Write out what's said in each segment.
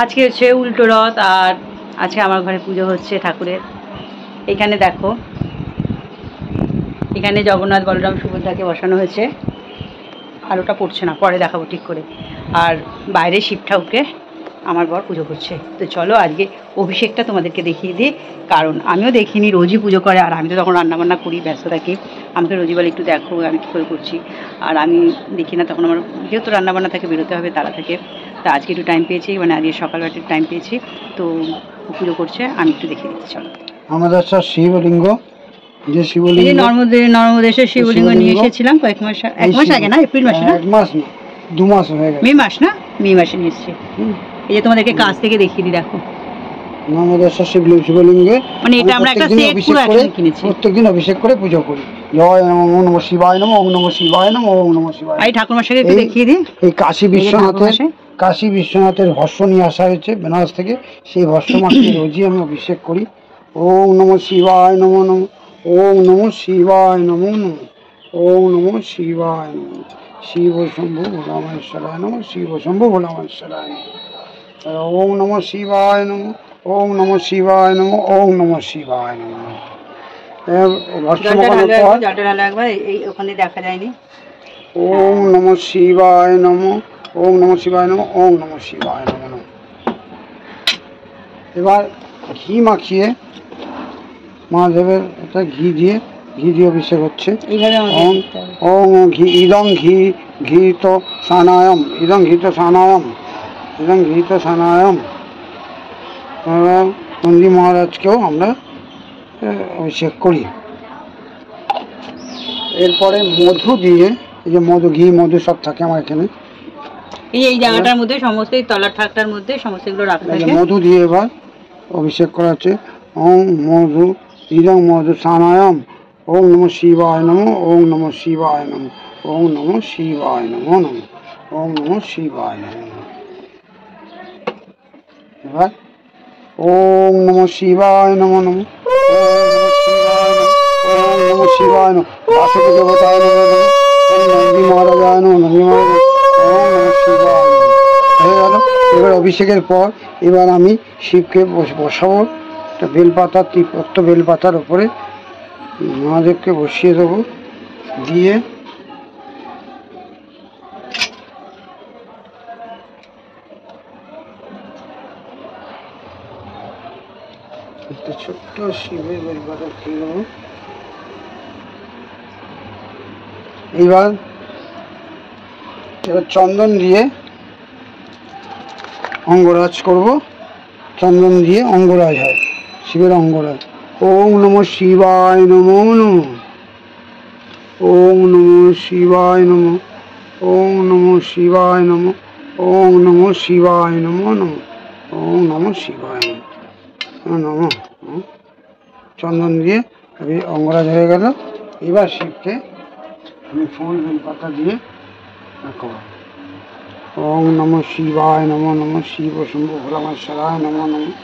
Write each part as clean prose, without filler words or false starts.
আজকে হচ্ছে উল্টো রথ, আর আজকে আমার ঘরে পুজো হচ্ছে ঠাকুরের। এখানে দেখো, এখানে জগন্নাথ বলরাম সুভদ্রাকে বসানো হয়েছে। আলোটা পড়ছে না, পরে দেখাবো ঠিক করে। আর বাইরে শিব ঠাকুরকে আমার বর পুজো করছে। তো চলো আজকে অভিষেকটা তোমাদেরকে দেখিয়ে দিই, কারণ আমিও দেখিনি, রোজই পুজো করে, আর আমি তো তখন রান্নাবান্না করি, ব্যস্ত থাকি। আমাকে রোজই বলে একটু দেখো আমি কী করে করছি, আর আমি দেখি না, তখন আমার যেহেতু রান্নাবান্না থাকে, বেরোতে হবে, তারা থাকে। তা আজকে একটু টাইম পেয়েছি, মানে আজকে সকালবেলা একটু টাইম পেয়েছি, তো পুজো করছে, আমি একটু দেখিয়ে দিচ্ছি। চলো। আমাদের সব শিবলিঙ্গ, যে শিবলিঙ্গ নর্মদেশের শিবলিঙ্গ নিয়ে এসেছিলাম এক মাস আগে, না এপ্রিল মাসে, না 1 মাস না 2 মাস হয়ে গেছে, মে মাস, না মে মাসে নিয়ে এসেছি। এই যে তোমাদেরকে কাছ থেকে দেখিয়ে দিই, দেখো আমাদের সব শিবলিঙ্গে, মানে এটা আমরা একটা সেট পুরো একসাথে কিনেছি। প্রত্যেকদিন অভিষেক করে পুজো করি। জয় নমঃ নমঃ শিবায় নমঃ, ওম নমঃ শিবায় নমঃ, ওম নমঃ শিবায়। এই ঠাকুরমশাইকে একটু দেখিয়ে দিই। এই কাশী বিশ্বনাথের ভস্ম নিয়ে আসা হয়েছে বেনারস থেকে, সেই ভস্ম মাখিয়ে রোজই আমি অভিষেক করি। ওম নমঃ শিবায় নমঃ নমঃ, ওম নমঃ শিবায় নমঃ নমঃ, ওম নমঃ শিবায় নমঃ। শিব শম্ভু ভোলামহেশ্বরায় নমঃ, শিব শম্ভু ভোলামহেশ্বরায় নমঃ। ওম নমঃ শিবায় নমঃ, ওম নমঃ শিবায় নমঃ, ওম নমঃ শিবায় নমঃ। ওখানে দেখা যায়নি। ওম নমঃ শিবায় নমঃ, ওম নমঃ শিবায় নমঃ, ওম নমঃ শিবায় নমঃ। এবার ঘি মাখিয়ে মহাদেবের এটা ঘি দিয়ে অভিষেক হচ্ছে। ওম ঘি ইদং ঘি ঘৃত স্নানায়ম, ইদং ঘৃত স্নানায়ম, ইদং ঘৃত স্নানায়ম। নন্দী মহারাজকেও আমরা অভিষেক করি। এরপরে মধু দিয়ে, এই যে মধু, ঘি মধু সব থাকে আমার এখানে, এই জায়গাটার মধ্যে সমস্ত, এই তলার ঠাকটার মধ্যে সমস্ত এগুলো রাখা থাকে। মধু দিয়ে এবার অভিষেক করা হচ্ছে। ওম মধু ইদং মধু স্নানায়ম, ওম নমঃ শিবায় নমঃ, ওম নমঃ শিবায় নমঃ, ওম নমঃ শিবায় নমঃ নমঃ, ওম নমঃ শিবায় নমঃ। এবার ওম নমঃ শিবায় নমঃ নমঃ, ওম নমঃ শিবায় নমঃ, বাসুকি দেবতায় নমঃ নমঃ, ওম নন্দী মহারাজায় নমঃ, নন্দী মহারাজ, ওম নমঃ শিবায় নমঃ। হয়ে গেল। এবার অভিষেকের পর এবার আমি শিবকে বসাবো একটা বেলপাতা, ত্রিপত্র বেলপাতার ওপরে মহাদেবকে বসিয়ে দেবো। দিয়ে একটা ছোট্ট শিবের বেলপাতা খেয়ে দেবো। এবার চন্দন দিয়ে অঙ্গরাজ করব। চন্দন দিয়ে অঙ্গরাজ হয়, শিবের অঙ্গরাজ। ওম নমঃ শিবায় নমঃ নমঃ, ওম নমঃ শিবায় নমঃ, ওম নমঃ শিবায় নমঃ, ওম নমঃ শিবায় নমঃ নমঃ, ওম নমঃ শিবায় নমঃ। চন্দন দিয়ে অঙ্গরাজ হয়ে গেল। এবার শিবকে আমি ফুল বেলপাতা দিয়ে রাখব। ওম নমঃ শিবায় নমঃ নমঃ, শিব শম্ভু ভোলামহেশ্বরায় নমঃ নমঃ।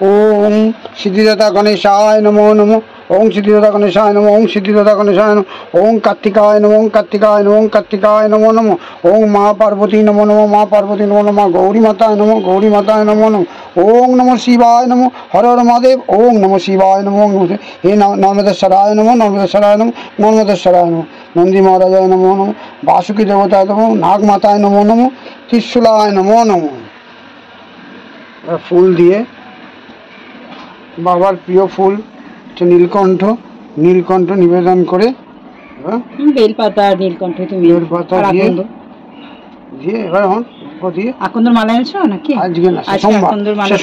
ওম সিদ্ধিদাতা গণেশায় নমো নমঃ, ওম সিদ্ধিদাতা গণেশায় নমঃ, ওম সিদ্ধিদাতা গণেশায় নমঃ, ওম কার্তিকায় নমঃ, ওম কার্তিকায় নমঃ, ওম কার্তিকায় নমো নমঃ, ওম মা পার্বতী নমো নমঃ, মা পার্বতী নমো নমঃ, গৌরী মাতায় নমঃ, গৌরী মাতায় নমো নমঃ। ওম নমঃ শিবায় নমঃ, হর হর মহাদেব। ওম নমঃ শিবায় নমঃ, হে নর্মদেশ্বরায় নমঃ, নর্মদেশ্বরায় নমঃ, নর্মদেশ্বরায় নমঃ, নন্দী মহারাজায় নমো নমঃ, বাসুকী দেবতায় নমঃ, নাগ মাতায় নমো নমঃ, ত্রিশূলায় নমো নমঃ। ফুল দিয়ে বাবার প্রিয় ফুল নীলকণ্ঠ, নীলকণ্ঠ নিবেদন করে বেলপাতা নীলকণ্ঠ, তুমি বেলপাতা দিয়ে এবার দিয়ে আকন্দর মালা এনেছো নাকি? আজকে না,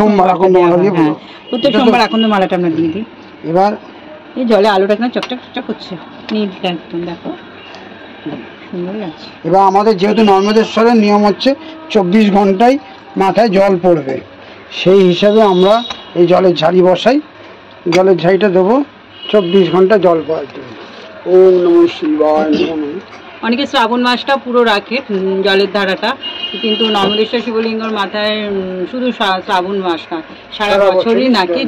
সোমবার আকন্দ মালা দিয়ে পুজো। প্রত্যেক সোমবার আকন্দ মালাটা আমরা দিয়ে দিই। এবার এই জলে আলোটা কেন চকচক চকচক করছে, নীলটা একদম দেখো সুন্দর লাগছে। এবার আমাদের যেহেতু নর্মদেশ্বরের নিয়ম হচ্ছে 24 ঘন্টায় মাথায় জল পড়বে, সেই হিসাবে আমরা এই জলের ঝাড়ি বসাই। জলের ঝাড়িটা দেবো, 24 ঘন্টা জল পড়াতে হবে। ওম নমঃ শিবায় নমঃ। অনেকে শ্রাবণ মাসটা পুরো রাখে জলের ধারাটা, কিন্তু নর্মদেশ্বর শিবলিঙ্গর মাথায় শুধু শ্রাবণ মাস না, সারা বছরই নাকি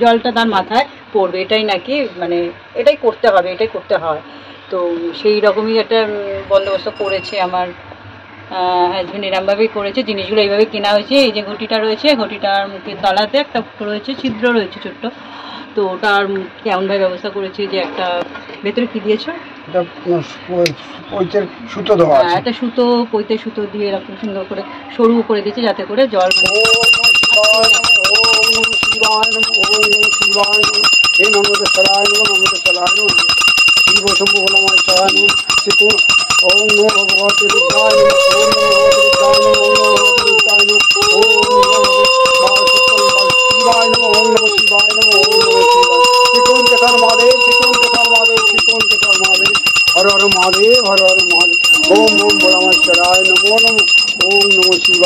জলটা তার মাথায় পড়বে, এটাই নাকি মানে এটাই করতে হবে, এটাই করতে হয়। তো সেই রকমই একটা বন্দোবস্ত করেছে আমার হাজবেন্ড, এরমভাবেই করেছে। জিনিসগুলো এইভাবে কেনা হয়েছে। এই যে ঘটিটা রয়েছে, ঘটিটার মুখের তলাতে একটা রয়েছে ছিদ্র রয়েছে ছোট্ট, তো ওটার কেমনভাবে ব্যবস্থা করেছে যে একটা ভেতরে কি দিয়েছো, সুতো দেওয়া আছে, একটা সুতো, পৈতে সুতো দিয়ে এরকম সুন্দর করে সরু করে দিয়েছে যাতে করে জল ओम नमो भगवते रुद्राय नमः। ओम नमो भगवते रुद्राय नमः। ओम नमो शिवाय नमः। ओम नमो शिवाय नमः। ओम नमो शिवाय। त्रिकोण केदार महादेव, त्रिकोण केदार महादेव, त्रिकोण केदार महादेव। हर हर महादेव, हर हर महादेव। ओम ओम भोलानाथ नमो नमः। ओम नमो शिवाय।